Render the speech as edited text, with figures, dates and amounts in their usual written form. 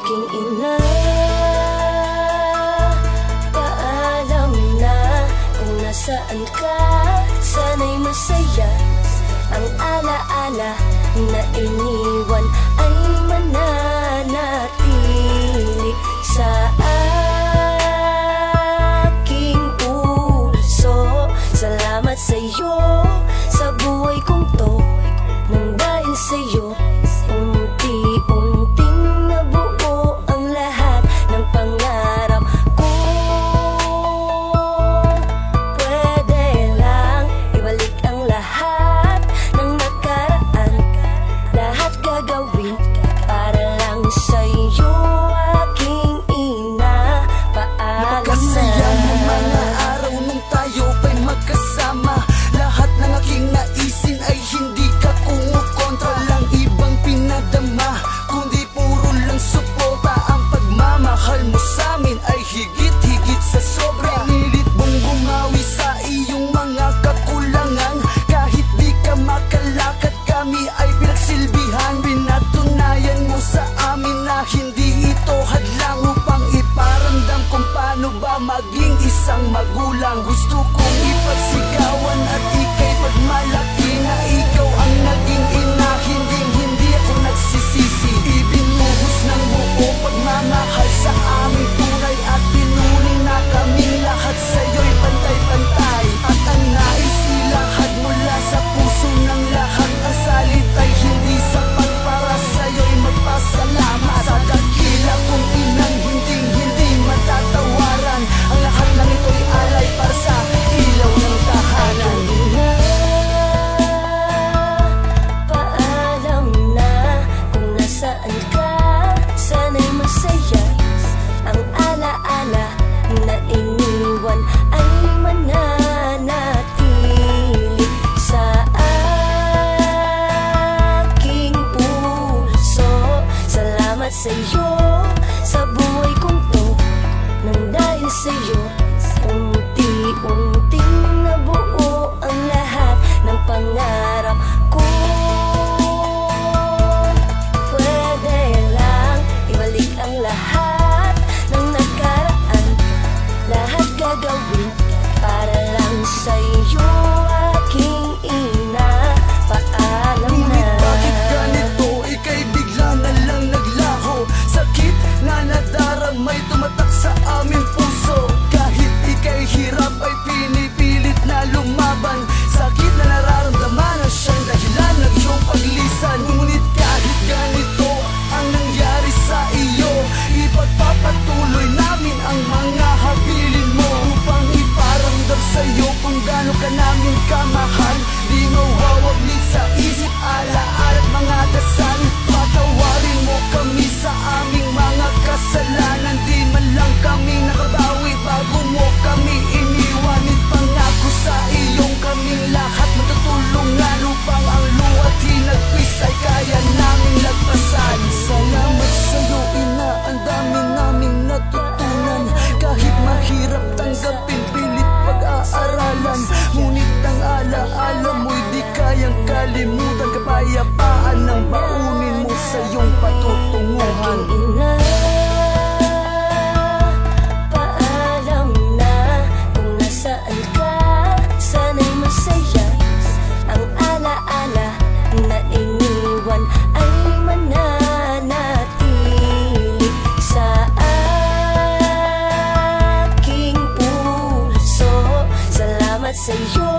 aking ina, paalam na kung nasaan ka. Sana'y masaya ang alaala na iniwan ay mananatili sa aking puso. Salamat sa'yo sa buhay kong to, nang dahil sa'yo unti-unting nabuo ang lahat ng pangarap ko. Pwede lang ibalik ang lahat ng nakaraan, lahat gagawin para lang sa'yo, aking ina. Paalam na. Nakasaya mo mga araw nung tayo pa'y magkasama. Lahat ng aking naisin ay hindi ka kumukontra. Lang ibang pinadama, kundi puro lang suporta. Ang pagmamahal mo sa'min ay higit-higit sa sobra. Pinilit mong bumawi sa iyong mga kakulangan. Kahit di ka makalakad, kami ay pinagsilbihan. Pinatunayan mo sa amin na hindi ito hadlang upang iparamdam kung paano ba maging isang magulang. Gusto kong ipagsigawan at ika'y pagmalaki na ikaw ang naging ina. Hindi ako nagsisisi. Ibinuhos ng buo pagmamahal sa aming tunay at tinuring na kaming lahat sa'yo'y pantay-pantay. At ang nais ilahad mula sa puso ng lahat, ang salita'y hindi sapat para sa'yo'y magpasalamat. Sa dakila kong inang hindi matatawaran, ang lahat ng ito'y alay para sa ilaw ng tahanan. Ina, paalam na kung nasaan ka. Sana'y masaya ang alaala na iniwan ay mananatili sa aking puso. Salamat sa'yo sa buhay kong to, nang dahil sa'yo unti-unting nabuo ang lahat ng pangarap ko. Pwede lang ibalik ang lahat ng nakaraan, lahat gagawin para lang sa'yo, aking ina. Paalam na. Ngunit bakit ganito? Ika'y bigla na lang naglaho. Sakit na nadaramay tumatak sa aming puso. Kahit ika'y hirap ay pinipilit na lumaban. Sakit na nararamdaman ang siyang dahilan ng iyong paglisan. Ngunit kahit ganito ang nangyari sa iyo, ipagpapatuloy namin ang mga habilin mo upang iparamdam sa'yo kung gaano ka namin kamahal. Di mawawaglit sa isip, alaala at mga dasal. Patawarin mo kami sa aming mga kasalanan. Di man lang kami nakabawi bago mo kami iniwan. Pangako sa iyong kaming lahat magtutulungan upang ang luwa't hinagpis ay kaya naming lagpasan. Salamat sa'yo ina, ang dami naming natutunan. Kahit mahirap tanggapin, pilit pag-aaralan. Ngunit ang alaala mo'y di kayang kalimutan. Kapayapaan ng baunin mo sa iyong patutunguhan. Ina, paalam na kung nasaan ka. Sana'y masaya ang alaala na iniwan ay mananatili sa aking puso. Salamat sa'yo